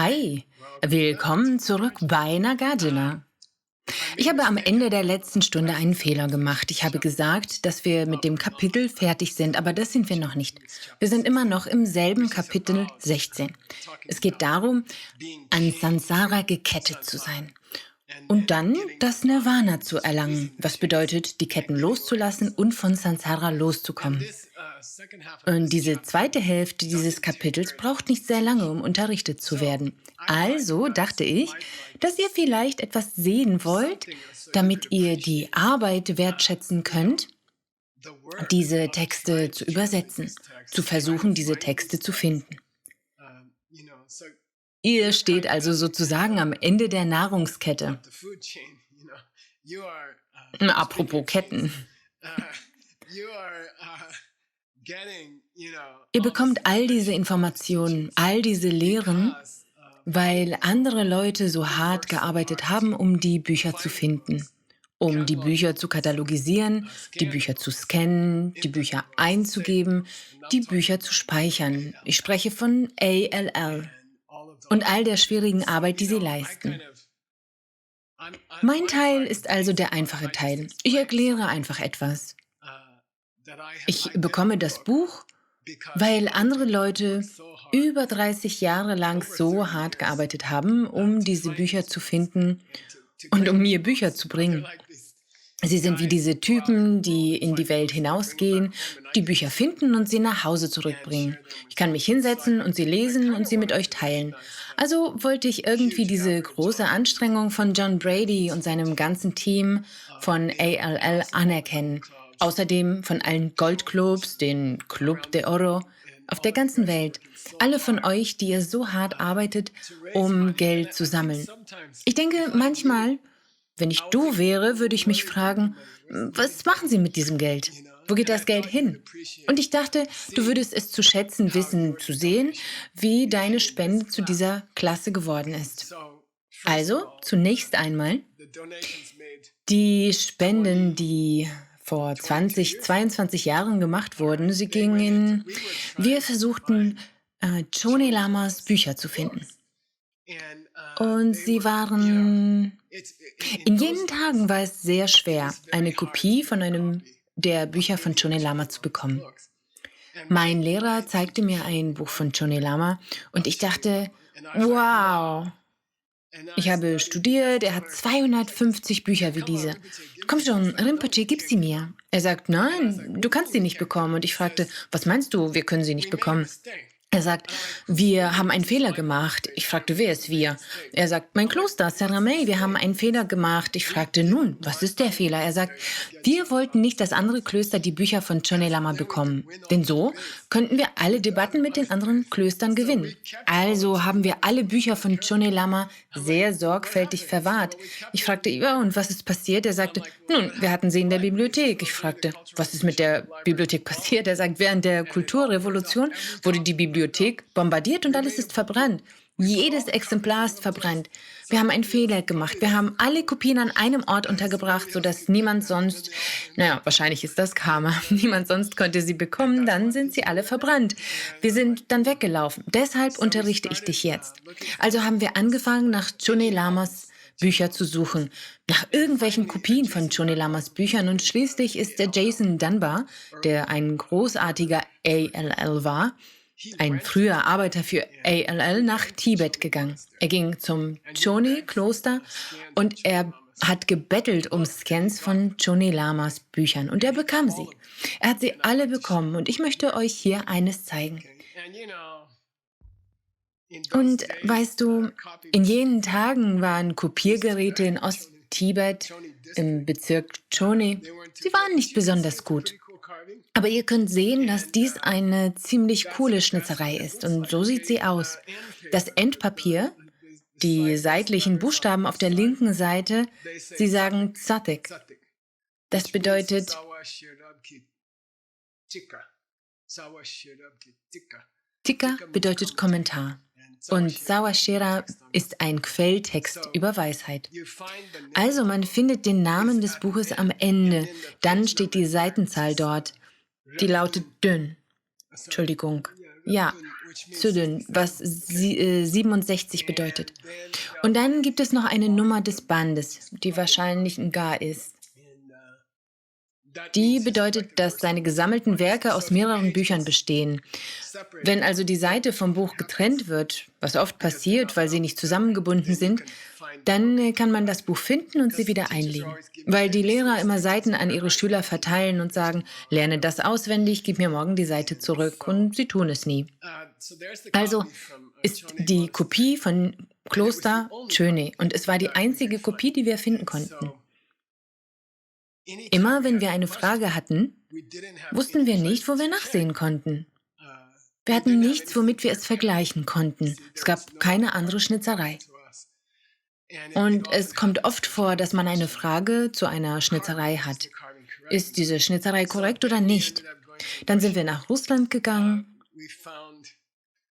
Hi, willkommen zurück bei Nagarjuna. Ich habe am Ende der letzten Stunde einen Fehler gemacht. Ich habe gesagt, dass wir mit dem Kapitel fertig sind, aber das sind wir noch nicht. Wir sind immer noch im selben Kapitel 16. Es geht darum, an Sansara gekettet zu sein und dann das Nirvana zu erlangen, was bedeutet, die Ketten loszulassen und von Sansara loszukommen. Und diese zweite Hälfte dieses Kapitels braucht nicht sehr lange, um unterrichtet zu werden. Also dachte ich, dass ihr vielleicht etwas sehen wollt, damit ihr die Arbeit wertschätzen könnt, diese Texte zu übersetzen, zu versuchen, diese Texte zu finden. Ihr steht also sozusagen am Ende der Nahrungskette. Apropos Ketten. Ihr bekommt all diese Informationen, all diese Lehren, weil andere Leute so hart gearbeitet haben, um die Bücher zu finden, um die Bücher zu katalogisieren, die Bücher zu scannen, die Bücher einzugeben, die Bücher zu speichern. Ich spreche von ALL und all der schwierigen Arbeit, die sie leisten. Mein Teil ist also der einfache Teil. Ich erkläre einfach etwas. Ich bekomme das Buch, weil andere Leute über 30 Jahre lang so hart gearbeitet haben, um diese Bücher zu finden und um mir Bücher zu bringen. Sie sind wie diese Typen, die in die Welt hinausgehen, die Bücher finden und sie nach Hause zurückbringen. Ich kann mich hinsetzen und sie lesen und sie mit euch teilen. Also wollte ich irgendwie diese große Anstrengung von John Brady und seinem ganzen Team von ALL anerkennen. Außerdem von allen Goldclubs, den Club de Oro, auf der ganzen Welt. Alle von euch, die ihr so hart arbeitet, um Geld zu sammeln. Ich denke, manchmal, wenn ich du wäre, würde ich mich fragen, was machen Sie mit diesem Geld? Wo geht das Geld hin? Und ich dachte, du würdest es zu schätzen wissen, zu sehen, wie deine Spende zu dieser Klasse geworden ist. Also, zunächst einmal, die Spenden, die vor 20, 22 Jahren gemacht wurden, sie gingen in, wir versuchten, Chone Lamas Bücher zu finden. Und sie waren, in jenen Tagen war es sehr schwer, eine Kopie von einem der Bücher von Chone Lama zu bekommen. Mein Lehrer zeigte mir ein Buch von Chone Lama und ich dachte, wow, ich habe studiert, er hat 250 Bücher wie diese. Komm schon, Rinpoche, gib sie mir. Er sagt, nein, du kannst sie nicht bekommen. Und ich fragte, was meinst du, wir können sie nicht bekommen? Er sagt, wir haben einen Fehler gemacht. Ich fragte, wer ist wir? Er sagt, mein Kloster, Saramay, wir haben einen Fehler gemacht. Ich fragte, nun, was ist der Fehler? Er sagt, wir wollten nicht, dass andere Klöster die Bücher von Chone Lama bekommen. Denn so könnten wir alle Debatten mit den anderen Klöstern gewinnen. Also haben wir alle Bücher von Chone Lama sehr sorgfältig verwahrt. Ich fragte, ja, und was ist passiert? Er sagte, nun, wir hatten sie in der Bibliothek. Ich fragte, was ist mit der Bibliothek passiert? Er sagt, während der Kulturrevolution wurde die Bibliothek bombardiert und alles ist verbrannt. Jedes Exemplar ist verbrannt. Wir haben einen Fehler gemacht. Wir haben alle Kopien an einem Ort untergebracht, sodass niemand sonst, naja, wahrscheinlich ist das Karma, niemand sonst konnte sie bekommen, dann sind sie alle verbrannt. Wir sind dann weggelaufen. Deshalb unterrichte ich dich jetzt. Also haben wir angefangen, nach Chone Lamas Bücher zu suchen, nach irgendwelchen Kopien von Chone Lamas Büchern und schließlich ist der Jason Dunbar, der ein großartiger ALL war, ein früher Arbeiter für ALL, nach Tibet gegangen. Er ging zum Chone-Kloster und er hat gebettelt um Scans von Chone Lamas Büchern und er bekam sie. Er hat sie alle bekommen und ich möchte euch hier eines zeigen. Und weißt du, in jenen Tagen waren Kopiergeräte in Ost-Tibet im Bezirk Chone, sie waren nicht besonders gut. Aber ihr könnt sehen, dass dies eine ziemlich coole Schnitzerei ist und so sieht sie aus. Das Endpapier, die seitlichen Buchstaben auf der linken Seite, sie sagen Tzatek. Das bedeutet, Tika bedeutet Kommentar. Und Sawashera ist ein Quelltext über Weisheit. Also man findet den Namen des Buches am Ende, dann steht die Seitenzahl dort. Die lautet dünn. Entschuldigung. Ja, Züdün, was 67 bedeutet. Und dann gibt es noch eine Nummer des Bandes, die wahrscheinlich ein Ga ist. Die bedeutet, dass seine gesammelten Werke aus mehreren Büchern bestehen. Wenn also die Seite vom Buch getrennt wird, was oft passiert, weil sie nicht zusammengebunden sind, dann kann man das Buch finden und sie wieder einlegen. Weil die Lehrer immer Seiten an ihre Schüler verteilen und sagen, lerne das auswendig, gib mir morgen die Seite zurück. Und sie tun es nie. Also ist die Kopie von Kloster Chöne und es war die einzige Kopie, die wir finden konnten. Immer wenn wir eine Frage hatten, wussten wir nicht, wo wir nachsehen konnten. Wir hatten nichts, womit wir es vergleichen konnten. Es gab keine andere Schnitzerei. Und es kommt oft vor, dass man eine Frage zu einer Schnitzerei hat. Ist diese Schnitzerei korrekt oder nicht? Dann sind wir nach Russland gegangen.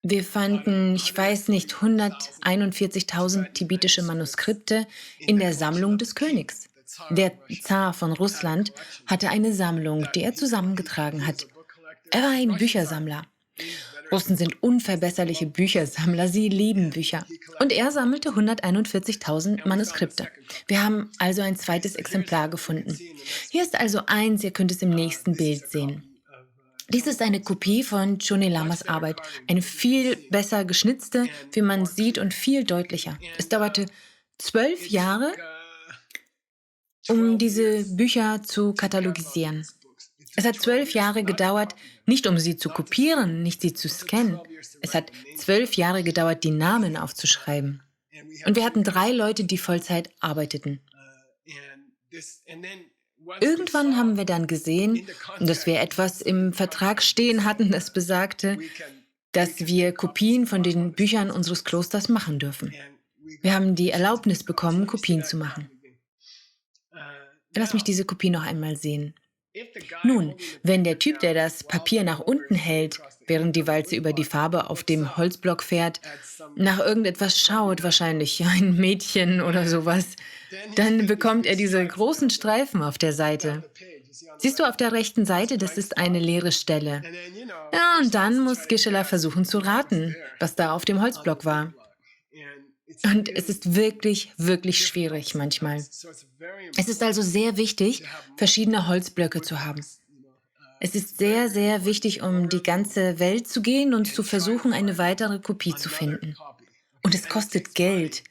Wir fanden, ich weiß nicht, 141.000 tibetische Manuskripte in der Sammlung des Königs. Der Zar von Russland hatte eine Sammlung, die er zusammengetragen hat. Er war ein Büchersammler. Russen sind unverbesserliche Büchersammler, sie lieben Bücher. Und er sammelte 141.000 Manuskripte. Wir haben also ein zweites Exemplar gefunden. Hier ist also eins, ihr könnt es im nächsten Bild sehen. Dies ist eine Kopie von Chone Lamas Arbeit, eine viel besser geschnitzte, wie man sieht, und viel deutlicher. Es dauerte 12 Jahre, um diese Bücher zu katalogisieren. Es hat 12 Jahre gedauert, nicht um sie zu kopieren, nicht sie zu scannen. Es hat 12 Jahre gedauert, die Namen aufzuschreiben. Und wir hatten 3 Leute, die Vollzeit arbeiteten. Irgendwann haben wir dann gesehen, dass wir etwas im Vertrag stehen hatten, das besagte, dass wir Kopien von den Büchern unseres Klosters machen dürfen. Wir haben die Erlaubnis bekommen, Kopien zu machen. Lass mich diese Kopie noch einmal sehen. Nun, wenn der Typ, der das Papier nach unten hält, während die Walze über die Farbe auf dem Holzblock fährt, nach irgendetwas schaut, wahrscheinlich ein Mädchen oder sowas, dann bekommt er diese großen Streifen auf der Seite. Siehst du auf der rechten Seite, das ist eine leere Stelle. Ja, und dann muss Gischela versuchen zu raten, was da auf dem Holzblock war. Und es ist wirklich, wirklich schwierig manchmal. Es ist also sehr wichtig, verschiedene Holzblöcke zu haben. Es ist sehr, sehr wichtig, um die ganze Welt zu gehen und zu versuchen, eine weitere Kopie zu finden. Und es kostet Geld,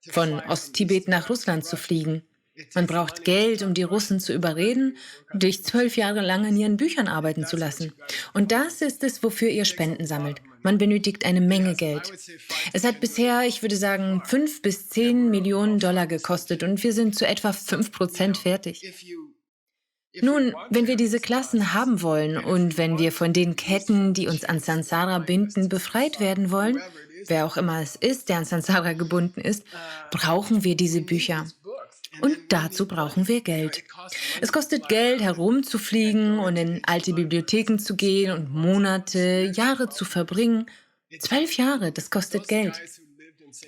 von Osttibet nach Russland zu fliegen. Man braucht Geld, um die Russen zu überreden, dich 12 Jahre lang an ihren Büchern arbeiten zu lassen. Und das ist es, wofür ihr Spenden sammelt. Man benötigt eine Menge Geld. Es hat bisher, ich würde sagen, 5 bis 10 Millionen Dollar gekostet und wir sind zu etwa 5% fertig. Nun, wenn wir diese Klassen haben wollen und wenn wir von den Ketten, die uns an Sansara binden, befreit werden wollen, wer auch immer es ist, der an Sansara gebunden ist, brauchen wir diese Bücher. Und dazu brauchen wir Geld. Es kostet Geld, herumzufliegen und in alte Bibliotheken zu gehen und Monate, Jahre zu verbringen. 12 Jahre, das kostet Geld.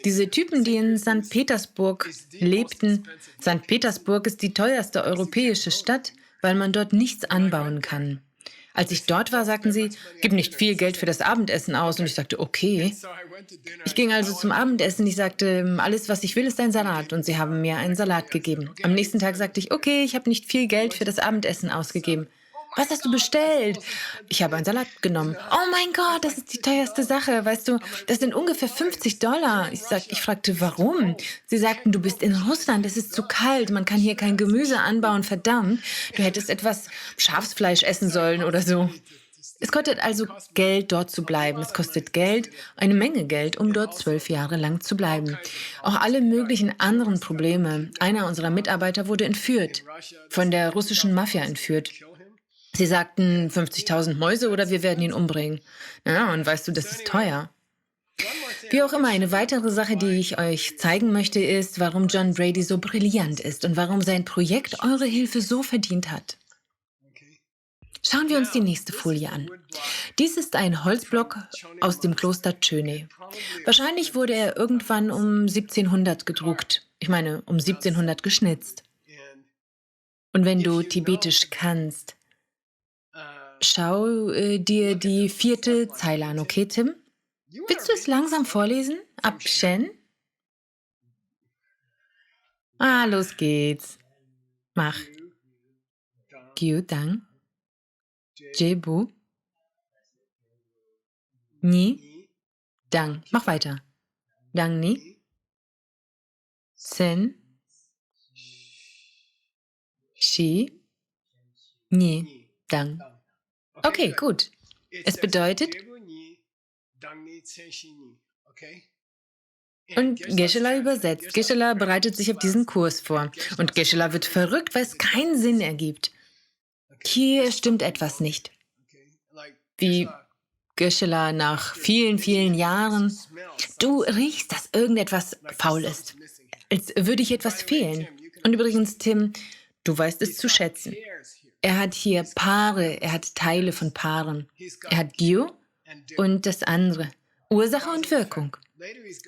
Diese Typen, die in St. Petersburg lebten, St. Petersburg ist die teuerste europäische Stadt, weil man dort nichts anbauen kann. Als ich dort war, sagten sie, gib nicht viel Geld für das Abendessen aus. Und ich sagte, okay. Ich ging also zum Abendessen. Ich sagte, alles, was ich will, ist ein Salat. Und sie haben mir einen Salat gegeben. Am nächsten Tag sagte ich, okay, ich habe nicht viel Geld für das Abendessen ausgegeben. Was hast du bestellt? Ich habe einen Salat genommen. Oh mein Gott, das ist die teuerste Sache. Weißt du, das sind ungefähr 50 Dollar. Ich fragte, warum? Sie sagten, du bist in Russland, es ist zu kalt, man kann hier kein Gemüse anbauen, verdammt. Du hättest etwas Schafsfleisch essen sollen oder so. Es kostet also Geld, dort zu bleiben. Es kostet Geld, eine Menge Geld, um dort 12 Jahre lang zu bleiben. Auch alle möglichen anderen Probleme. Einer unserer Mitarbeiter wurde entführt, von der russischen Mafia entführt. Sie sagten 50.000 Mäuse oder wir werden ihn umbringen. Ja, und weißt du, das ist teuer. Wie auch immer, eine weitere Sache, die ich euch zeigen möchte, ist, warum John Brady so brillant ist und warum sein Projekt eure Hilfe so verdient hat. Schauen wir uns die nächste Folie an. Dies ist ein Holzblock aus dem Kloster Chöne. Wahrscheinlich wurde er irgendwann um 1700 gedruckt. Ich meine, um 1700 geschnitzt. Und wenn du Tibetisch kannst, schau dir die 4. Zeile an, okay, Tim? Willst du es langsam vorlesen? Ab Shen? Ah, los geht's. Mach. Gyu Dang, Jebu, Ni, Dang. Mach weiter. Dang Ni, Sen, Shi, Ni, Dang. Okay, gut. Es bedeutet, und Geshe-la übersetzt. Geshe-la bereitet sich auf diesen Kurs vor. Und Geshe-la wird verrückt, weil es keinen Sinn ergibt. Hier stimmt etwas nicht. Wie Geshe-la nach vielen, vielen Jahren. Du riechst, dass irgendetwas faul ist. Als würde hier etwas fehlen. Und übrigens, Tim, du weißt es zu schätzen. Er hat hier Paare, er hat Teile von Paaren. Er hat Gyu und das andere. Ursache und Wirkung.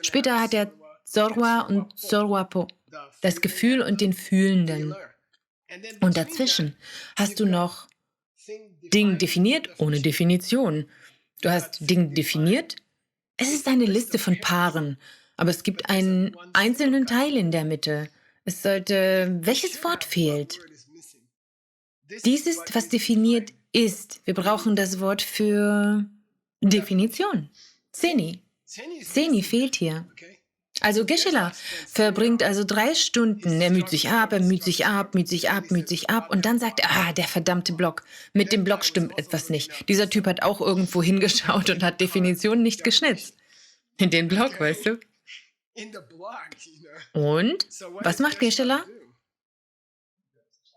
Später hat er Zorwa und Zorwapo, das Gefühl und den Fühlenden. Und dazwischen hast du noch Ding definiert ohne Definition. Du hast Ding definiert. Es ist eine Liste von Paaren, aber es gibt einen einzelnen Teil in der Mitte. Es sollte... Welches Wort fehlt? Dies ist, was definiert ist. Wir brauchen das Wort für Definition. Seni. Seni fehlt hier. Also Geshe-la verbringt also 3 Stunden. Er müht sich ab, müht sich ab und dann sagt er, der verdammte Block. Mit dem Block stimmt etwas nicht. Dieser Typ hat auch irgendwo hingeschaut und hat Definitionen nicht geschnitzt. In den Block, weißt du? Und? Was macht Geshe-la?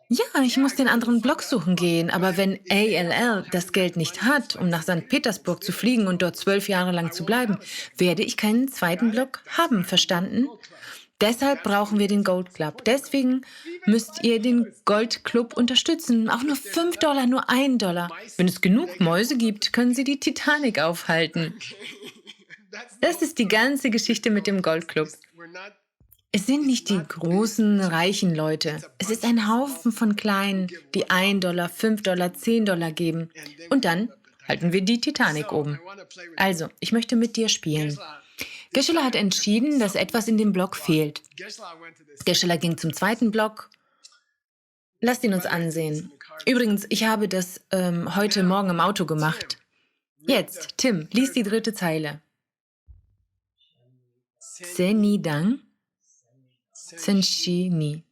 Ja, ich muss den anderen Block suchen gehen, aber wenn ALL das Geld nicht hat, um nach St. Petersburg zu fliegen und dort 12 Jahre lang zu bleiben, werde ich keinen zweiten Block haben, verstanden? Deshalb brauchen wir den Gold Club. Deswegen müsst ihr den Gold Club unterstützen. Auch nur $5, nur $1. Wenn es genug Mäuse gibt, können sie die Titanic aufhalten. Das ist die ganze Geschichte mit dem Gold Club. Es sind nicht die großen, reichen Leute. Es ist ein Haufen von Kleinen, die $1, $5, $10 geben. Und dann halten wir die Titanic oben. Also, ich möchte mit dir spielen. Geshe-la hat entschieden, dass etwas in dem Block fehlt. Geshe-la ging zum zweiten Block. Lasst ihn uns ansehen. Übrigens, ich habe das heute Morgen im Auto gemacht. Jetzt, Tim, lies die 3. Zeile. Senidang. Senshi-ni.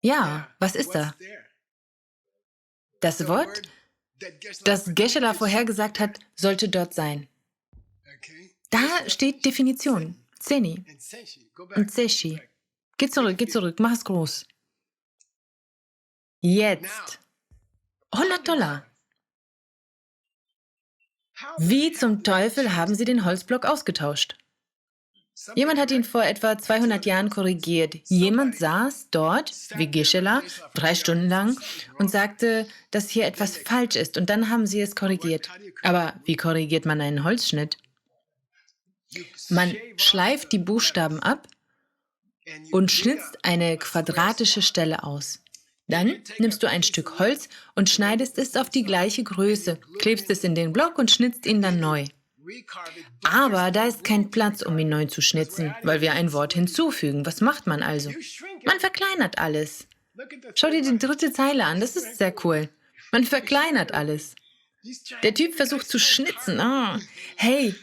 Ja, was ist da? Das Wort, das Geshe-la vorhergesagt hat, sollte dort sein. Da steht Definition. Seni und Seshi. Geh zurück, mach es groß. Jetzt. $100. Wie zum Teufel haben Sie den Holzblock ausgetauscht? Jemand hat ihn vor etwa 200 Jahren korrigiert. Jemand saß dort, wie Geshe-la, 3 Stunden lang und sagte, dass hier etwas falsch ist. Und dann haben sie es korrigiert. Aber wie korrigiert man einen Holzschnitt? Man schleift die Buchstaben ab und schnitzt eine quadratische Stelle aus. Dann nimmst du ein Stück Holz und schneidest es auf die gleiche Größe, klebst es in den Block und schnitzt ihn dann neu. Aber da ist kein Platz, um ihn neu zu schnitzen, weil wir ein Wort hinzufügen. Was macht man also? Man verkleinert alles. Schau dir die 3. Zeile an, das ist sehr cool. Man verkleinert alles. Der Typ versucht zu schnitzen. Oh. Hey,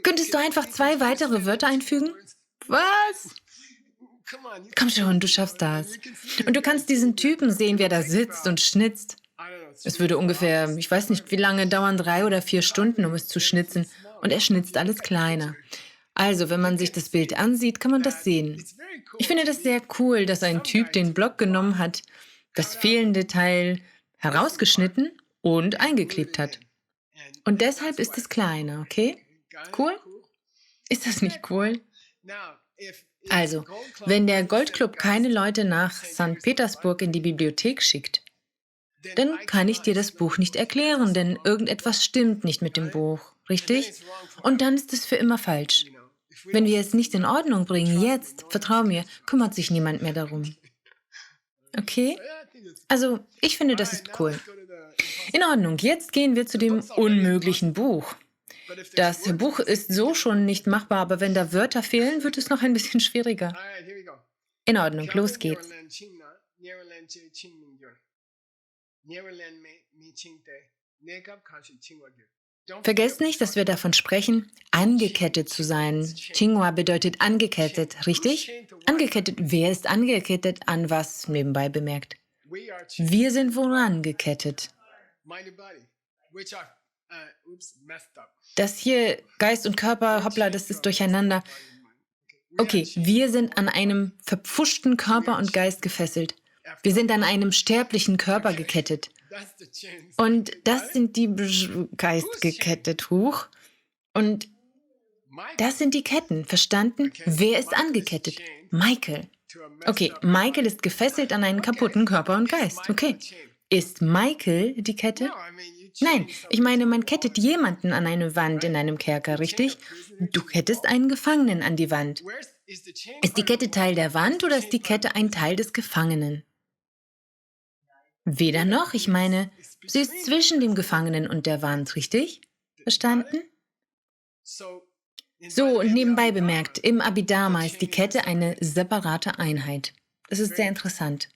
könntest du einfach 2 weitere Wörter einfügen? Was? Komm schon, du schaffst das. Und du kannst diesen Typen sehen, wie er da sitzt und schnitzt. Es würde ungefähr, ich weiß nicht wie lange, dauern, 3 oder 4 Stunden, um es zu schnitzen. Und er schnitzt alles kleiner. Also, wenn man sich das Bild ansieht, kann man das sehen. Ich finde das sehr cool, dass ein Typ den Block genommen hat, das fehlende Teil herausgeschnitten und eingeklebt hat. Und deshalb ist es kleiner, okay? Cool? Ist das nicht cool? Also, wenn der Goldclub keine Leute nach St. Petersburg in die Bibliothek schickt, dann kann ich dir das Buch nicht erklären, denn irgendetwas stimmt nicht mit dem Buch, richtig? Und dann ist es für immer falsch. Wenn wir es nicht in Ordnung bringen, jetzt, vertrau mir, kümmert sich niemand mehr darum. Okay? Also, ich finde, das ist cool. In Ordnung, jetzt gehen wir zu dem unmöglichen Buch. Das Buch ist so schon nicht machbar, aber wenn da Wörter fehlen, wird es noch ein bisschen schwieriger. In Ordnung, los geht's. Vergesst nicht, dass wir davon sprechen, angekettet zu sein. Tsinghua bedeutet angekettet, richtig? Angekettet, wer ist angekettet an was, nebenbei bemerkt? Wir sind woran gekettet? Das hier, Geist und Körper, hoppla, das ist durcheinander. Okay, wir sind an einem verpfuschten Körper und Geist gefesselt. Wir sind an einem sterblichen Körper gekettet. Und das sind die Geist gekettet, Huch. Und das sind die Ketten, verstanden? Wer ist angekettet? Michael. Okay, Michael ist gefesselt an einen kaputten Körper und Geist. Okay. Ist Michael die Kette? Nein, ich meine, man kettet jemanden an eine Wand in einem Kerker, richtig? Du kettest einen Gefangenen an die Wand. Ist die Kette Teil der Wand oder ist die Kette ein Teil des Gefangenen? Weder noch, ich meine, sie ist zwischen dem Gefangenen und der Wand, richtig? Verstanden? So, und nebenbei bemerkt, im Abhidharma ist die Kette eine separate Einheit. Das ist sehr interessant.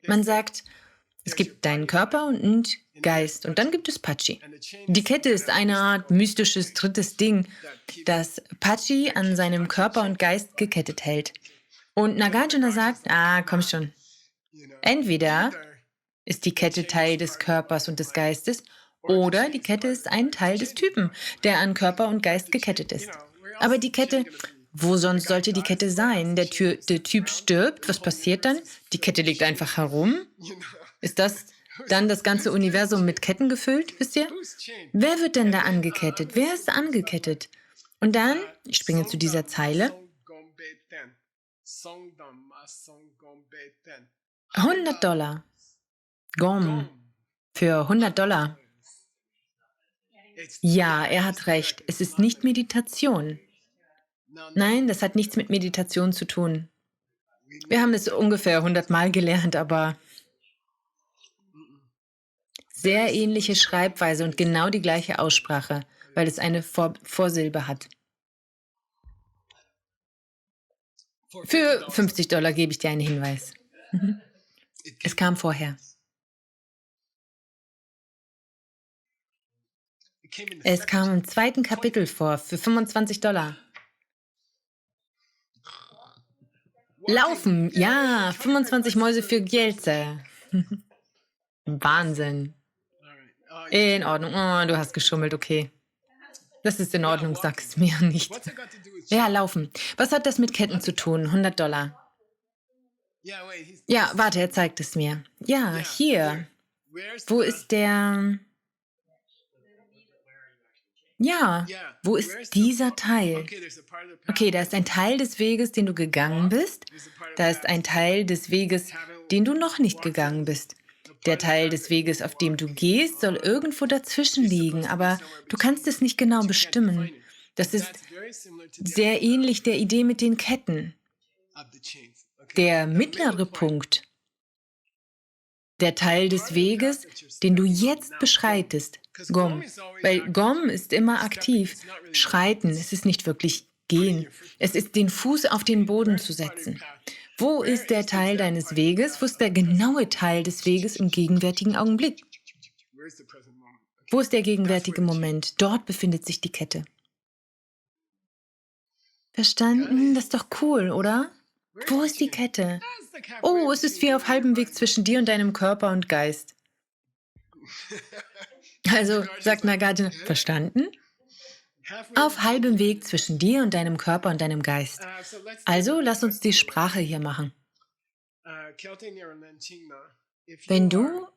Man sagt, es gibt deinen Körper und Geist und dann gibt es Pachi. Die Kette ist eine Art mystisches drittes Ding, das Pachi an seinem Körper und Geist gekettet hält. Und Nagarjuna sagt, komm schon. Entweder ist die Kette Teil des Körpers und des Geistes oder die Kette ist ein Teil des Typen, der an Körper und Geist gekettet ist. Aber die Kette, wo sonst sollte die Kette sein? Der Typ stirbt, was passiert dann? Die Kette liegt einfach herum? Ist das dann das ganze Universum mit Ketten gefüllt, wisst ihr? Wer wird denn da angekettet? Wer ist angekettet? Und dann, ich springe zu dieser Zeile, 100 Dollar. Gom. Für 100 Dollar. Ja, er hat recht. Es ist nicht Meditation. Nein, das hat nichts mit Meditation zu tun. Wir haben es ungefähr 100 Mal gelernt, aber sehr ähnliche Schreibweise und genau die gleiche Aussprache, weil es eine Vorsilbe hat. Für 50 Dollar gebe ich dir einen Hinweis. Es kam vorher. Es kam im 2. Kapitel vor, für 25 Dollar. Laufen, ja, 25 Mäuse für Gelze. Wahnsinn. In Ordnung, du hast geschummelt, okay. Das ist in Ordnung, sag es mir nicht. Ja, laufen. Was hat das mit Ketten zu tun? 100 Dollar. Ja, warte, er zeigt es mir. Ja, hier. Wo ist der... Ja, wo ist dieser Teil? Okay, da ist ein Teil des Weges, den du gegangen bist. Da ist ein Teil des Weges, den du noch nicht gegangen bist. Der Teil des Weges, auf dem du gehst, soll irgendwo dazwischen liegen, aber du kannst es nicht genau bestimmen. Das ist sehr ähnlich der Idee mit den Ketten. Der mittlere Punkt, der Teil des Weges, den du jetzt beschreitest, Gom. Weil Gom ist immer aktiv. Schreiten, es ist nicht wirklich gehen. Es ist den Fuß auf den Boden zu setzen. Wo ist der Teil deines Weges? Wo ist der genaue Teil des Weges im gegenwärtigen Augenblick? Wo ist der gegenwärtige Moment? Dort befindet sich die Kette. Verstanden? Das ist doch cool, oder? Wo ist die Kette? Oh, es ist wie auf halbem Weg zwischen dir und deinem Körper und Geist. Also, sagt Nagarjuna, verstanden? Auf halbem Weg zwischen dir und deinem Körper und deinem Geist. Also, lass uns die Sprache hier machen. Wenn du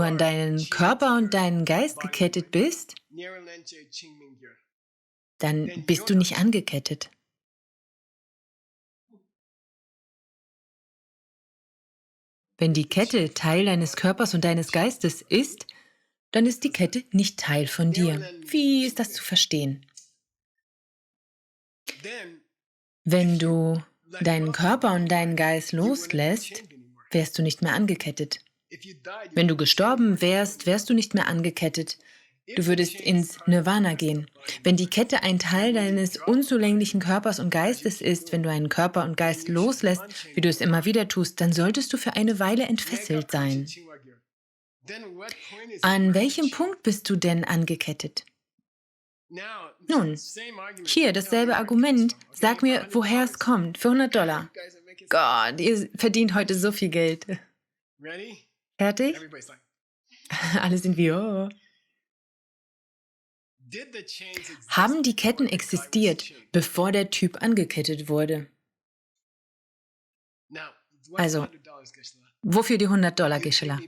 an deinen Körper und deinen Geist gekettet bist, dann bist du nicht angekettet. Wenn die Kette Teil deines Körpers und deines Geistes ist, dann ist die Kette nicht Teil von dir. Wie ist das zu verstehen? Wenn du deinen Körper und deinen Geist loslässt, wärst du nicht mehr angekettet. Wenn du gestorben wärst, wärst du nicht mehr angekettet. Du würdest ins Nirvana gehen. Wenn die Kette ein Teil deines unzulänglichen Körpers und Geistes ist, wenn du einen Körper und Geist loslässt, wie du es immer wieder tust, dann solltest du für eine Weile entfesselt sein. An welchem Punkt bist du denn angekettet? Nun, hier dasselbe Argument. Sag mir, woher es kommt. Für $100. Gott, ihr verdient heute so viel Geld. Fertig? Alle sind wie, oh. Haben die Ketten existiert, bevor der Typ angekettet wurde? Also, wofür die $100, Gisela?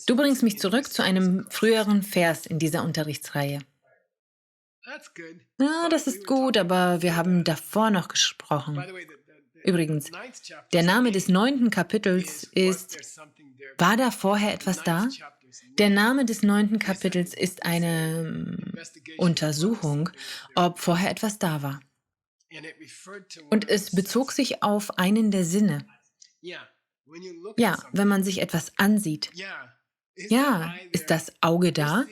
Du bringst mich zurück zu einem früheren Vers in dieser Unterrichtsreihe. Ja, das ist gut, aber wir haben davor noch gesprochen. Übrigens, der Name des 9. Kapitels ist, war da vorher etwas da? Der Name des 9. Kapitels ist eine Untersuchung, ob vorher etwas da war. Und es bezog sich auf einen der Sinne. Ja, wenn man sich etwas ansieht. Ja, ist das Auge da?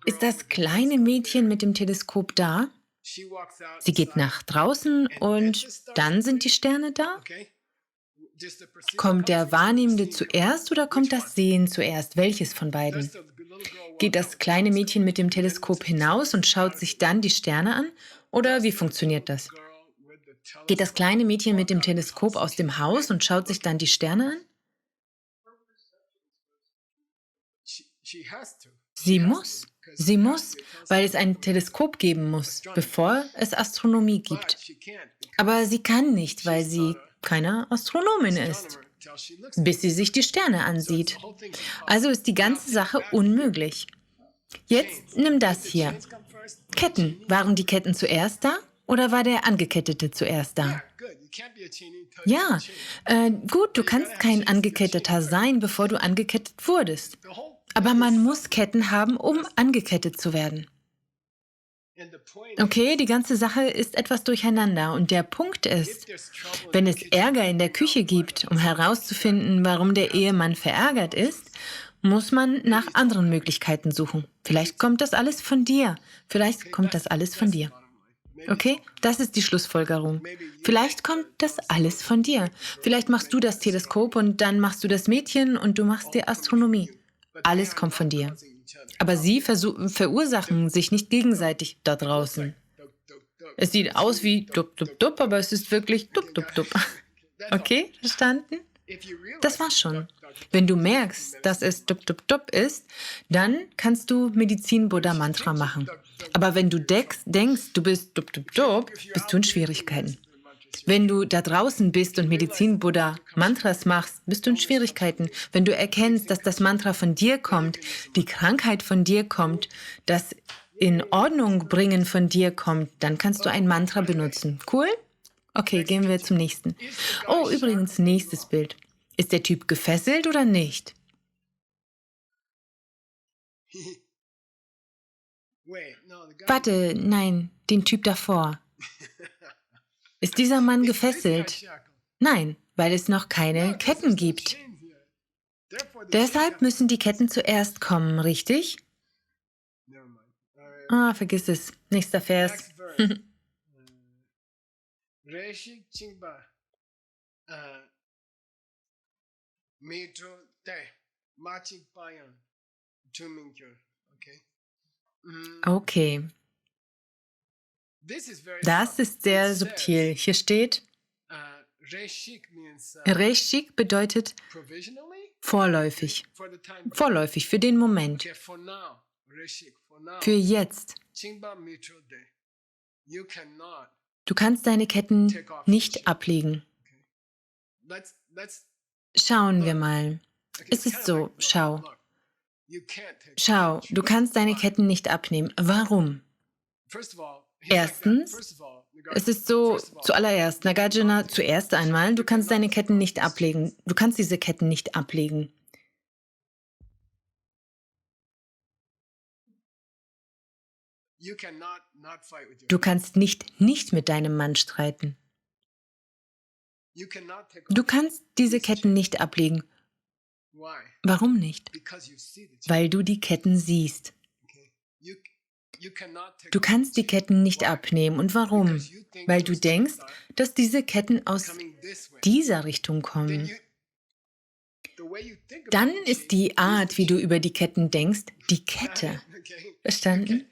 Ist das kleine Mädchen mit dem Teleskop da? Sie geht nach draußen und dann sind die Sterne da? Kommt der Wahrnehmende zuerst oder kommt das Sehen zuerst? Welches von beiden? Geht das kleine Mädchen mit dem Teleskop hinaus und schaut sich dann die Sterne an? Oder wie funktioniert das? Geht das kleine Mädchen mit dem Teleskop aus dem Haus und schaut sich dann die Sterne an? Sie muss. Sie muss, weil es ein Teleskop geben muss, bevor es Astronomie gibt. Aber sie kann nicht, weil sie keine Astronomin ist, bis sie sich die Sterne ansieht. Also ist die ganze Sache unmöglich. Jetzt nimm das hier. Ketten. Waren die Ketten zuerst da oder war der Angekettete zuerst da? Ja, gut, du kannst kein Angeketteter sein, bevor du angekettet wurdest. Aber man muss Ketten haben, um angekettet zu werden. Okay, die ganze Sache ist etwas durcheinander und der Punkt ist, wenn es Ärger in der Küche gibt, um herauszufinden, warum der Ehemann verärgert ist, muss man nach anderen Möglichkeiten suchen. Vielleicht kommt das alles von dir. Vielleicht kommt das alles von dir. Okay, das ist die Schlussfolgerung. Vielleicht kommt das alles von dir. Vielleicht machst du das Teleskop und dann machst du das Mädchen und du machst die Astronomie. Alles kommt von dir. Aber sie verursachen sich nicht gegenseitig da draußen. Es sieht aus wie dup, dup, dup, aber es ist wirklich dup, dup, dup. Okay, verstanden? Das war's schon. Wenn du merkst, dass es dup, dup, dup ist, dann kannst du Medizin-Buddha-Mantra machen. Aber wenn du denkst, du bist dup, dup, dup, bist du in Schwierigkeiten. Wenn du da draußen bist und Medizin-Buddha-Mantras machst, bist du in Schwierigkeiten. Wenn du erkennst, dass das Mantra von dir kommt, die Krankheit von dir kommt, das in Ordnung bringen von dir kommt, dann kannst du ein Mantra benutzen. Cool? Okay, gehen wir zum nächsten. Oh, übrigens, nächstes Bild. Ist der Typ gefesselt oder nicht? Warte, nein, den Typ davor. Ist dieser Mann gefesselt? Nein, weil es noch keine Ketten gibt. Deshalb müssen die Ketten zuerst kommen, richtig? Ah, vergiss es. Nächster Vers. Okay, das ist sehr subtil. Hier steht, Reshik bedeutet vorläufig. Vorläufig, für den Moment. Für jetzt. Du kannst deine Ketten nicht ablegen. Schauen wir mal. Es ist so, schau. Schau, du kannst deine Ketten nicht abnehmen. Warum? Erstens, es ist so, zuallererst, Nagarjuna, zuerst einmal, du kannst deine Ketten nicht ablegen. Du kannst diese Ketten nicht ablegen. Du kannst nicht mit deinem Mann streiten. Du kannst diese Ketten nicht ablegen. Warum nicht? Weil du die Ketten siehst. Du kannst die Ketten nicht abnehmen. Und warum? Weil du denkst, dass diese Ketten aus dieser Richtung kommen. Dann ist die Art, wie du über die Ketten denkst, die Kette. Verstanden?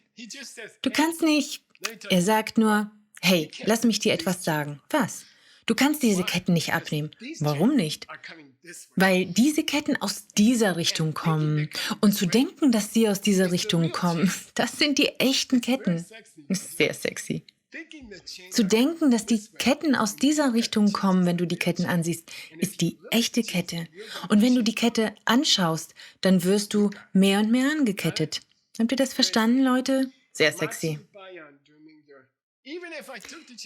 Du kannst nicht. Er sagt nur, hey, lass mich dir etwas sagen. Was? Du kannst diese Ketten nicht abnehmen. Warum nicht? Weil diese Ketten aus dieser Richtung kommen. Und zu denken, dass sie aus dieser Richtung kommen, das sind die echten Ketten. Das ist sehr sexy. Zu denken, dass die Ketten aus dieser Richtung kommen, wenn du die Ketten ansiehst, ist die echte Kette. Und wenn du die Kette anschaust, dann wirst du mehr und mehr angekettet. Habt ihr das verstanden, Leute? Sehr sexy.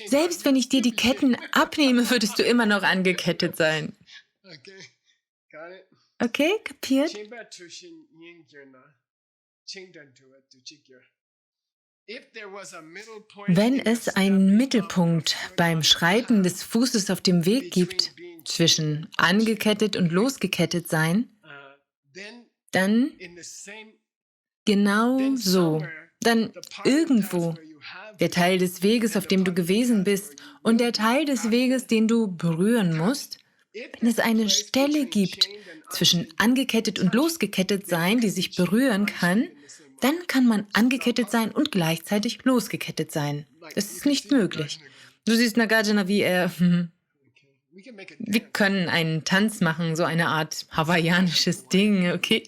Selbst wenn ich dir die Ketten abnehme, würdest du immer noch angekettet sein. Okay, kapiert? Wenn es einen Mittelpunkt beim Schreiten des Fußes auf dem Weg gibt, zwischen angekettet und losgekettet sein, dann genau so, dann irgendwo der Teil des Weges, auf dem du gewesen bist und der Teil des Weges, den du berühren musst, wenn es eine Stelle gibt zwischen angekettet und losgekettet sein, die sich berühren kann, dann kann man angekettet sein und gleichzeitig losgekettet sein. Das ist nicht möglich. Du siehst Nagarjuna, wie er... Wir können einen Tanz machen, so eine Art hawaiianisches Ding, okay?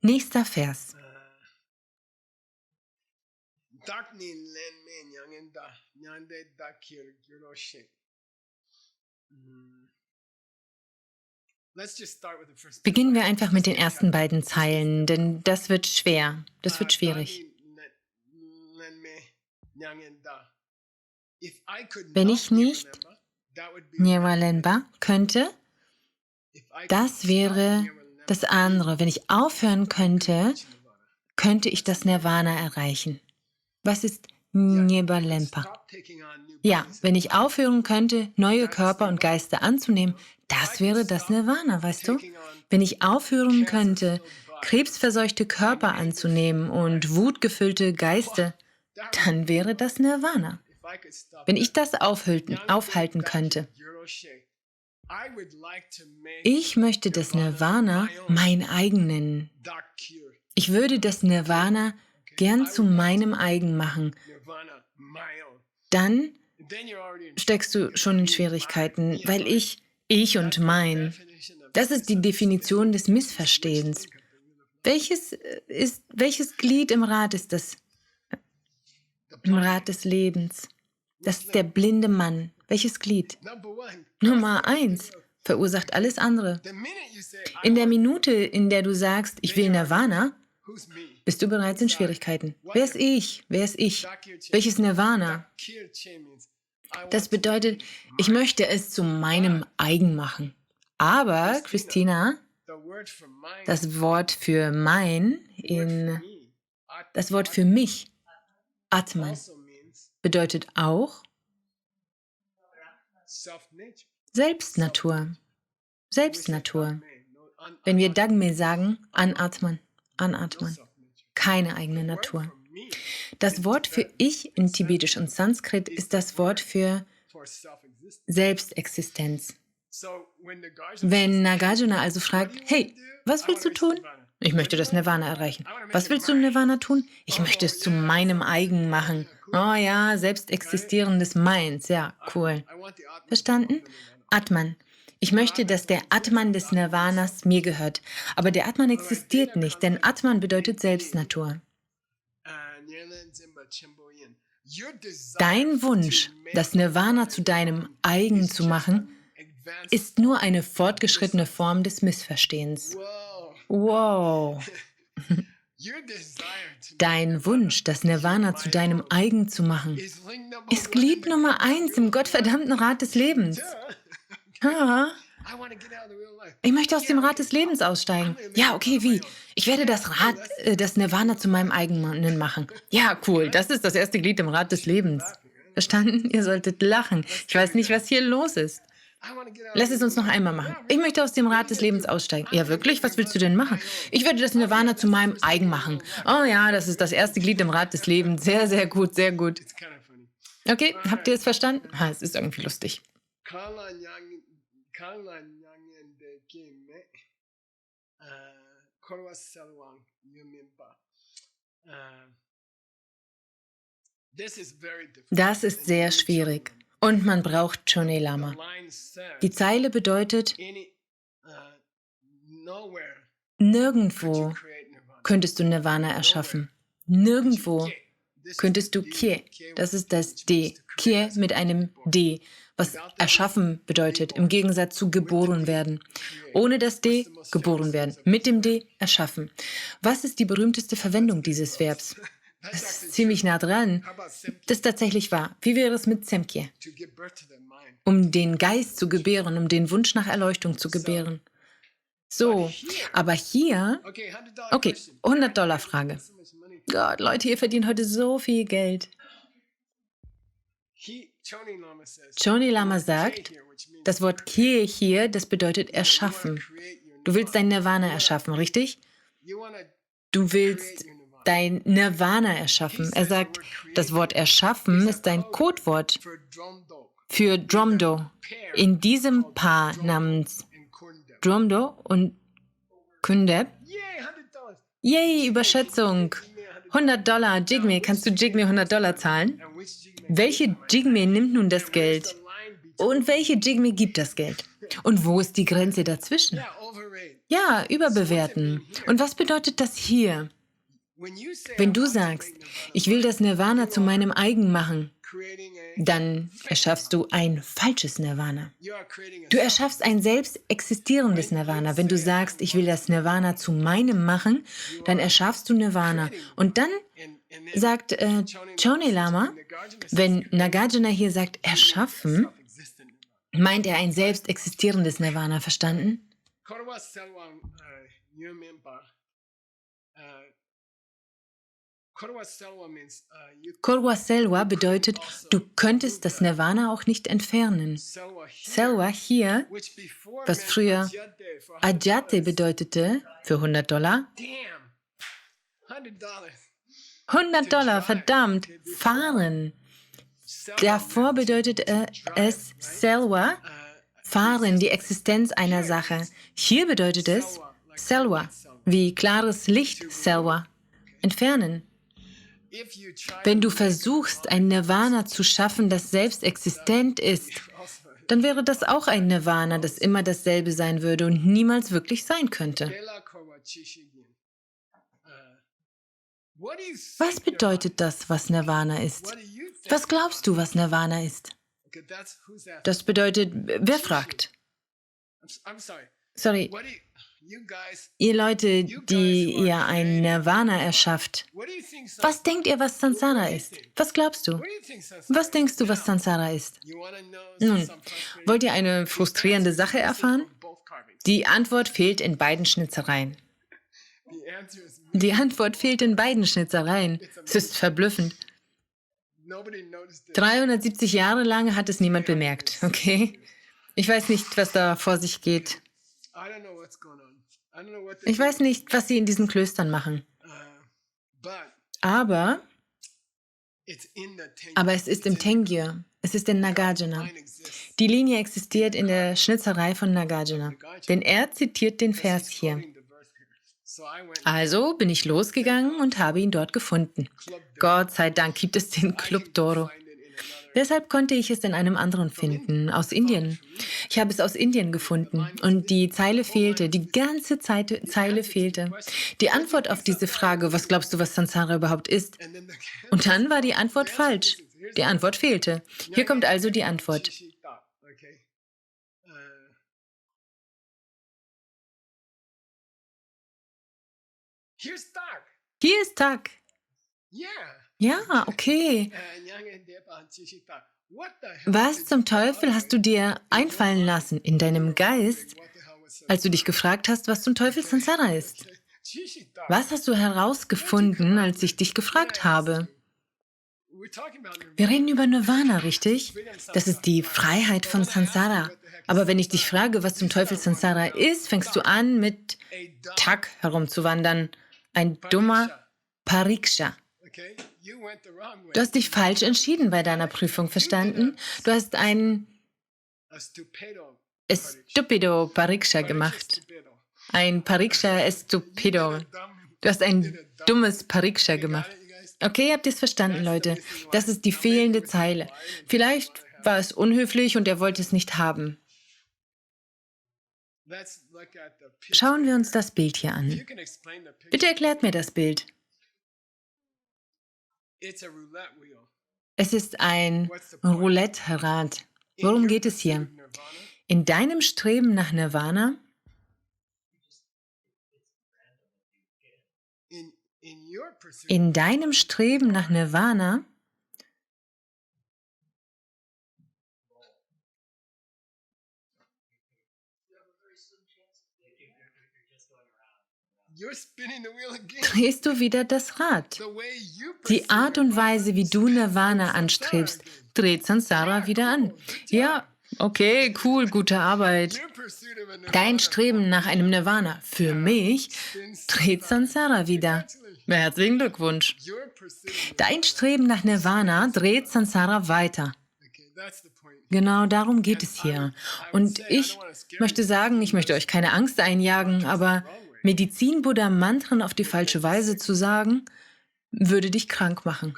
Nächster Vers. Beginnen wir einfach mit den ersten beiden Zeilen, denn das wird schwer. Das wird schwierig. Wenn ich nicht Nirvalenba könnte, das wäre das andere. Wenn ich aufhören könnte, könnte ich das Nirvana erreichen. Was ist Nirvalenpa? Ja, wenn ich aufhören könnte, neue Körper und Geister anzunehmen, das wäre das Nirvana, weißt du? Wenn ich aufhören könnte, krebsverseuchte Körper anzunehmen und wutgefüllte Geister, dann wäre das Nirvana. Wenn ich das aufhalten könnte. Ich möchte das Nirvana mein eigen nennen. Ich würde das Nirvana gern zu meinem eigen machen. Dann steckst du schon in Schwierigkeiten, weil ich und mein, das ist die Definition des Missverstehens. Welches Glied im Rad ist das? Im Rad des Lebens. Das ist der blinde Mann. Welches Glied? Nummer 1 verursacht alles andere. In der Minute, in der du sagst, ich will Nirvana, bist du bereits in Schwierigkeiten. Wer ist ich? Wer ist ich? Welches Nirvana? Das bedeutet, ich möchte es zu meinem eigen machen. Aber, Christina, das Wort für mein, das Wort für mich, Atman, bedeutet auch Selbstnatur. Selbstnatur. Wenn wir Dagme sagen, anatmen, anatmen. Keine eigene Natur. Das Wort für Ich in Tibetisch und Sanskrit ist das Wort für Selbstexistenz. Wenn Nagarjuna also fragt, hey, was willst du tun? Ich möchte das Nirvana erreichen. Was willst du im Nirvana tun? Ich möchte es zu meinem eigen machen. Oh ja, selbstexistierendes Meins. Ja, cool. Verstanden? Atman. Ich möchte, dass der Atman des Nirvanas mir gehört. Aber der Atman existiert nicht, denn Atman bedeutet Selbstnatur. Dein Wunsch, das Nirvana zu deinem eigen zu machen, ist nur eine fortgeschrittene Form des Missverstehens. Wow. Dein Wunsch, das Nirvana zu deinem eigen zu machen, ist Glied Nummer 1 im gottverdammten Rad des Lebens. Ja. Ich möchte aus dem Rad des Lebens aussteigen. Ja, okay, wie? Ich werde das Nirvana zu meinem eigenen machen. Ja, cool, das ist das erste Glied im Rad des Lebens. Verstanden? Ihr solltet lachen. Ich weiß nicht, was hier los ist. Lass es uns noch einmal machen. Ich möchte aus dem Rad des Lebens aussteigen. Ja, wirklich? Was willst du denn machen? Ich würde das Nirvana zu meinem eigen machen. Oh ja, das ist das erste Glied im Rad des Lebens. Sehr, sehr gut, sehr gut. Okay, habt ihr es verstanden? Es ist irgendwie lustig. Das ist sehr schwierig. Und man braucht Chone Lama. Die Zeile bedeutet, nirgendwo könntest du Nirvana erschaffen. Nirgendwo könntest du Kye, das ist das D, Kye mit einem D, was erschaffen bedeutet, im Gegensatz zu geboren werden. Ohne das D, geboren werden. Mit dem D, erschaffen. Was ist die berühmteste Verwendung dieses Verbs? Das ist ziemlich nah dran. Das ist tatsächlich wahr. Wie wäre es mit Tsemkye? Um den Geist zu gebären, um den Wunsch nach Erleuchtung zu gebären. So, aber hier, okay, $100-Frage. Gott, Leute, ihr verdient heute so viel Geld. Chone Lama sagt, das Wort Kye hier, das bedeutet erschaffen. Du willst dein Nirvana erschaffen, richtig? Du willst dein Nirvana erschaffen. Er sagt, das Wort erschaffen ist ein Codewort für Dromdo. In diesem Paar namens Dromdo und Kundeb. Yay, Überschätzung. $100. Jigme, kannst du Jigme $100 zahlen? Welche Jigme nimmt nun das Geld? Und welche Jigme gibt das Geld? Und wo ist die Grenze dazwischen? Ja, überbewerten. Und was bedeutet das hier? Wenn du sagst, ich will das Nirvana zu meinem eigen machen, dann erschaffst du ein falsches Nirvana. Du erschaffst ein selbst existierendes Nirvana. Wenn du sagst, ich will das Nirvana zu meinem machen, dann erschaffst du Nirvana. Und dann sagt Chone Lama, wenn Nagarjuna hier sagt, erschaffen, meint er ein selbst existierendes Nirvana, verstanden? Korwa Selwa bedeutet, du könntest das Nirvana auch nicht entfernen. Selwa hier, was früher Ajate bedeutete, für $100. $100, verdammt, fahren. Davor bedeutet es Selwa, fahren, die Existenz einer Sache. Hier bedeutet es Selwa, wie klares Licht Selwa, entfernen. Wenn du versuchst, ein Nirvana zu schaffen, das selbst existent ist, dann wäre das auch ein Nirvana, das immer dasselbe sein würde und niemals wirklich sein könnte. Was bedeutet das, was Nirvana ist? Was glaubst du, was Nirvana ist? Das bedeutet, wer fragt? Sorry, ihr Leute, die ihr ein Nirvana erschafft, was denkt ihr, was Samsara ist? Was glaubst du? Was denkst du, was Samsara ist? Nun, wollt ihr eine frustrierende Sache erfahren? Die Antwort fehlt in beiden Schnitzereien. Die Antwort fehlt in beiden Schnitzereien. Es ist verblüffend. 370 Jahre lang hat es niemand bemerkt, okay? Ich weiß nicht, was da vor sich geht. Ich weiß nicht, was sie in diesen Klöstern machen. Aber es ist im Tengyur. Es ist in Nagarjuna. Die Linie existiert in der Schnitzerei von Nagarjuna. Denn er zitiert den Vers hier. Also bin ich losgegangen und habe ihn dort gefunden. Gott sei Dank gibt es den Club Doro. Deshalb konnte ich es in einem anderen finden, aus Indien. Ich habe es aus Indien gefunden und die Zeile fehlte, die ganze Zeile fehlte. Die Antwort auf diese Frage, was glaubst du, was Samsara überhaupt ist? Und dann war die Antwort falsch. Die Antwort fehlte. Hier kommt also die Antwort. Hier ist Tag. Ja, okay. Was zum Teufel hast du dir einfallen lassen in deinem Geist, als du dich gefragt hast, was zum Teufel Samsara ist? Was hast du herausgefunden, als ich dich gefragt habe? Wir reden über Nirvana, richtig? Das ist die Freiheit von Samsara. Aber wenn ich dich frage, was zum Teufel Samsara ist, fängst du an, mit Tak herumzuwandern. Ein dummer Pariksha. Du hast dich falsch entschieden bei deiner Prüfung, verstanden? Du hast ein Estupido Pariksha gemacht. Ein Pariksha Estupido. Du hast ein dummes Pariksha gemacht. Okay, habt ihr es verstanden, Leute? Das ist die fehlende Zeile. Vielleicht war es unhöflich und er wollte es nicht haben. Schauen wir uns das Bild hier an. Bitte erklärt mir das Bild. Es ist ein Roulette-Rad. Worum geht es hier? In deinem Streben nach Nirvana In deinem Streben nach Nirvana drehst du wieder das Rad. Die Art und Weise, wie du Nirvana anstrebst, dreht Samsara wieder an. Ja, okay, cool, gute Arbeit. Dein Streben nach einem Nirvana für mich dreht Samsara wieder. Herzlichen Glückwunsch. Dein Streben nach Nirvana dreht Samsara weiter. Genau darum geht es hier. Und ich möchte sagen, ich möchte euch keine Angst einjagen, aber Medizin-Buddha-Mantren auf die falsche Weise zu sagen, würde dich krank machen.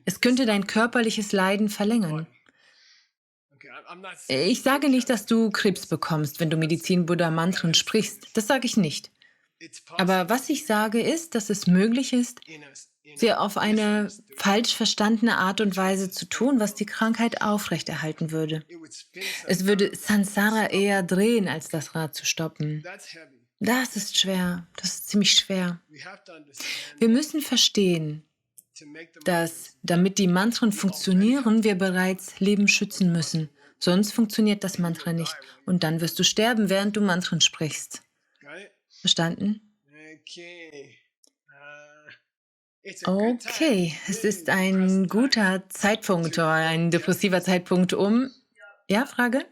Es könnte dein körperliches Leiden verlängern. Ich sage nicht, dass du Krebs bekommst, wenn du Medizin-Buddha-Mantren sprichst. Das sage ich nicht. Aber was ich sage ist, dass es möglich ist, sie auf eine falsch verstandene Art und Weise zu tun, was die Krankheit aufrechterhalten würde. Es würde Samsara eher drehen, als das Rad zu stoppen. Das ist schwer. Das ist ziemlich schwer. Wir müssen verstehen, dass, damit die Mantren funktionieren, wir bereits Leben schützen müssen. Sonst funktioniert das Mantra nicht. Und dann wirst du sterben, während du Mantren sprichst. Verstanden? Okay, es ist ein guter Zeitpunkt oder ein depressiver Zeitpunkt, um... Ja, Frage?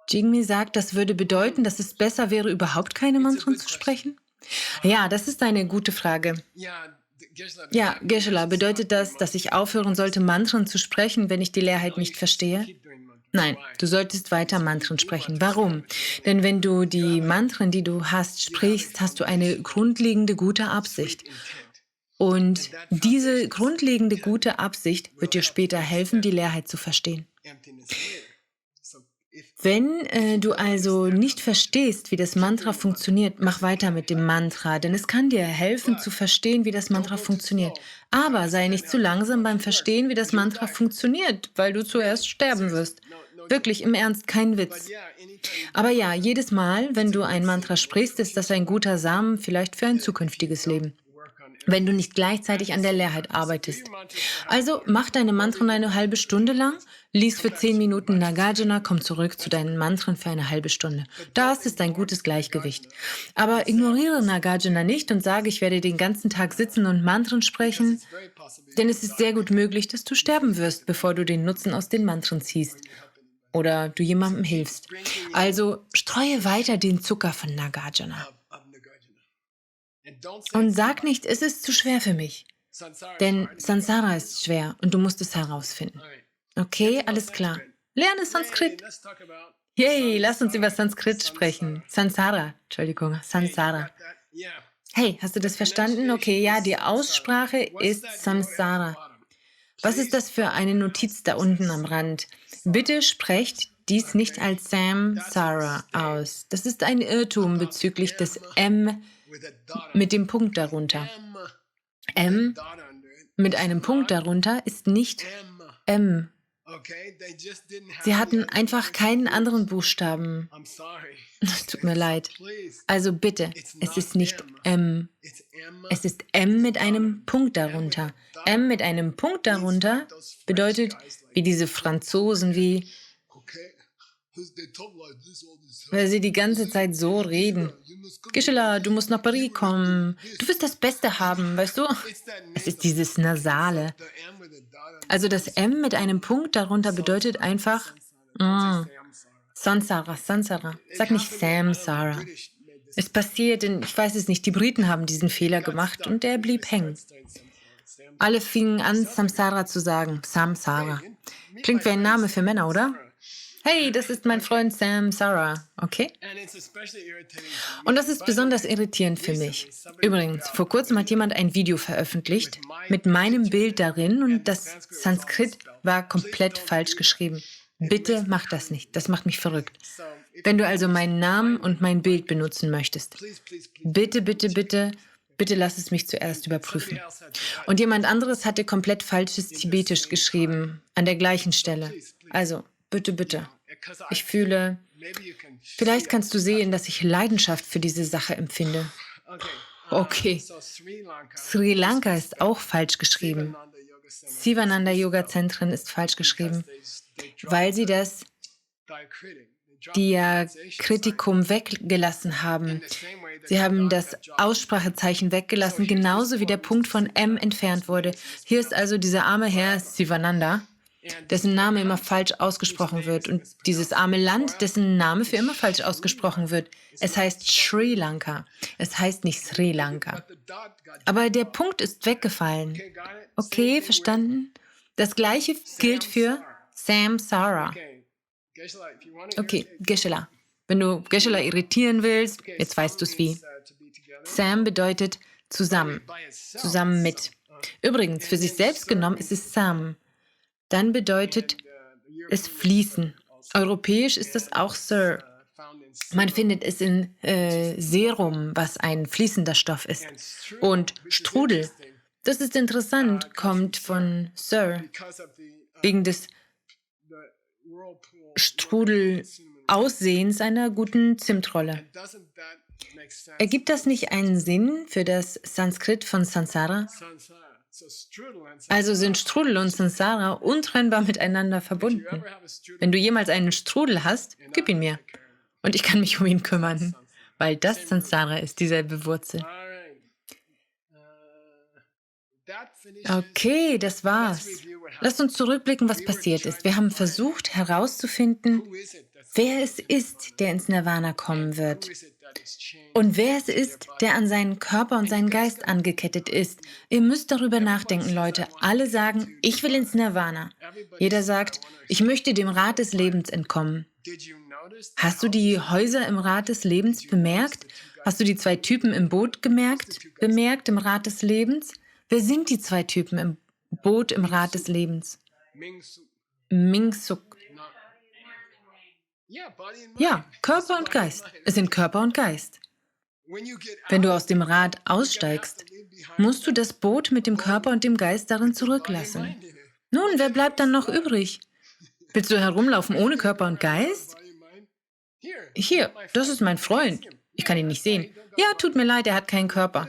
Jigme sagt, das würde bedeuten, dass es besser wäre, überhaupt keine Mantren zu sprechen? Ja, das ist eine gute Frage. Ja, Geshe-la, bedeutet das, dass ich aufhören sollte, Mantren zu sprechen, wenn ich die Lehrheit nicht verstehe? Nein, du solltest weiter Mantren sprechen. Warum? Denn wenn du die Mantren, die du hast, sprichst, hast du eine grundlegende gute Absicht. Und diese grundlegende gute Absicht wird dir später helfen, die Lehrheit zu verstehen. Wenn du also nicht verstehst, wie das Mantra funktioniert, mach weiter mit dem Mantra, denn es kann dir helfen, zu verstehen, wie das Mantra funktioniert. Aber sei nicht zu langsam beim Verstehen, wie das Mantra funktioniert, weil du zuerst sterben wirst. Wirklich, im Ernst, kein Witz. Aber ja, jedes Mal, wenn du ein Mantra sprichst, ist das ein guter Samen, vielleicht für ein zukünftiges Leben, wenn du nicht gleichzeitig an der Lehrheit arbeitest. Also mach deine Mantren eine halbe Stunde lang, lies für 10 Minuten Nagarjuna, komm zurück zu deinen Mantren für eine halbe Stunde. Das ist ein gutes Gleichgewicht. Aber ignoriere Nagarjuna nicht und sage, ich werde den ganzen Tag sitzen und Mantren sprechen, denn es ist sehr gut möglich, dass du sterben wirst, bevor du den Nutzen aus den Mantren ziehst. Oder du jemandem hilfst. Also streue weiter den Zucker von Nagarjuna. Und sag nicht, es ist zu schwer für mich. Denn Samsara ist schwer und du musst es herausfinden. Okay, alles klar. Lerne Sanskrit. Yay, lass uns über Sanskrit sprechen. Samsara. Hey, hast du das verstanden? Okay, ja, die Aussprache ist Samsara. Was ist das für eine Notiz da unten am Rand? Bitte sprecht dies nicht als Samsara aus. Das ist ein Irrtum bezüglich des M mit dem Punkt darunter. M mit einem Punkt darunter ist nicht M. Sie hatten einfach keinen anderen Buchstaben. Es tut mir leid. Also bitte, es ist nicht M. Es ist M mit einem Punkt darunter. M mit einem Punkt darunter bedeutet, wie diese Franzosen, wie weil sie die ganze Zeit so reden. Gisela, du musst nach Paris kommen. Du wirst das Beste haben, weißt du? Es ist dieses Nasale. Also das M mit einem Punkt darunter bedeutet einfach Sansara, Sansara. Sag nicht Samsara. Es passiert, ich weiß es nicht, die Briten haben diesen Fehler gemacht und der blieb hängen. Alle fingen an, Samsara zu sagen. Samsara. Klingt wie ein Name für Männer, oder? Hey, das ist mein Freund Samsara, okay? Und das ist besonders irritierend für mich. Übrigens, vor kurzem hat jemand ein Video veröffentlicht mit meinem Bild darin und das Sanskrit war komplett falsch geschrieben. Bitte mach das nicht, das macht mich verrückt. Wenn du also meinen Namen und mein Bild benutzen möchtest, bitte, bitte, bitte, bitte lass es mich zuerst überprüfen. Und jemand anderes hatte komplett falsches Tibetisch geschrieben, an der gleichen Stelle. Also, bitte, bitte. Ich fühle, vielleicht kannst du sehen, dass ich Leidenschaft für diese Sache empfinde. Okay. Sri Lanka ist auch falsch geschrieben. Sivananda Yoga Zentren ist falsch geschrieben, weil sie das Diakritikum weggelassen haben. Sie haben das Aussprachezeichen weggelassen, genauso wie der Punkt von M entfernt wurde. Hier ist also dieser arme Herr Sivananda, dessen Name immer falsch ausgesprochen wird, und dieses arme Land, dessen Name für immer falsch ausgesprochen wird. Es heißt Sri Lanka. Es heißt nicht Sri Lanka. Aber der Punkt ist weggefallen. Okay, verstanden? Das Gleiche gilt für Samsara. Okay, Geshe-la. Wenn du Geshe-la irritieren willst, jetzt weißt du es wie. Sam bedeutet zusammen, zusammen mit. Übrigens, für sich selbst genommen ist es Sam. Dann bedeutet es fließen. Europäisch ist das auch Sir. Man findet es in Serum, was ein fließender Stoff ist. Und Strudel, das ist interessant, kommt von Sir, wegen des Strudelaussehens einer guten Zimtrolle. Ergibt das nicht einen Sinn für das Sanskrit von Sansara? Also sind Strudel und Sansara untrennbar miteinander verbunden. Wenn du jemals einen Strudel hast, gib ihn mir. Und ich kann mich um ihn kümmern, weil das Sansara ist, dieselbe Wurzel. Okay, das war's. Lasst uns zurückblicken, was passiert ist. Wir haben versucht herauszufinden, wer es ist, der ins Nirvana kommen wird. Und wer es ist, der an seinen Körper und seinen Geist angekettet ist. Ihr müsst darüber nachdenken, Leute. Alle sagen, ich will ins Nirvana. Jeder sagt, ich möchte dem Rad des Lebens entkommen. Hast du die Häuser im Rad des Lebens bemerkt? Hast du die zwei Typen im Boot bemerkt im Rad des Lebens? Wer sind die zwei Typen im Boot im Rad des Lebens? Mingsuk. Ja, Körper und Geist. Es sind Körper und Geist. Wenn du aus dem Rad aussteigst, musst du das Boot mit dem Körper und dem Geist darin zurücklassen. Nun, wer bleibt dann noch übrig? Willst du herumlaufen ohne Körper und Geist? Hier, das ist mein Freund. Ich kann ihn nicht sehen. Ja, tut mir leid, er hat keinen Körper.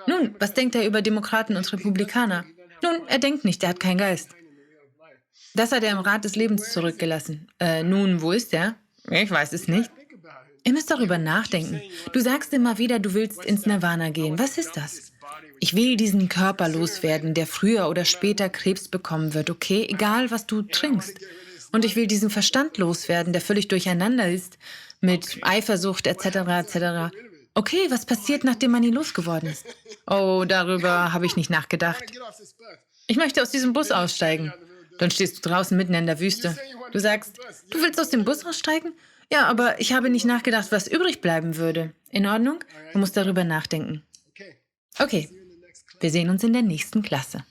Nun, was denkt er über Demokraten und Republikaner? Nun, er denkt nicht, er hat keinen Geist. Das hat er im Rad des Lebens zurückgelassen. Nun, wo ist er? Ich weiß es nicht. Ihr müsst darüber nachdenken. Du sagst immer wieder, du willst ins Nirvana gehen. Was ist das? Ich will diesen Körper loswerden, der früher oder später Krebs bekommen wird, okay? Egal, was du trinkst. Und ich will diesen Verstand loswerden, der völlig durcheinander ist, mit Eifersucht etc. etc. Okay, was passiert, nachdem man ihn losgeworden ist? Oh, darüber habe ich nicht nachgedacht. Ich möchte aus diesem Bus aussteigen. Dann stehst du draußen mitten in der Wüste. Du sagst, du willst aus dem Bus aussteigen? Ja, aber ich habe nicht nachgedacht, was übrig bleiben würde. In Ordnung? Du musst darüber nachdenken. Okay, wir sehen uns in der nächsten Klasse.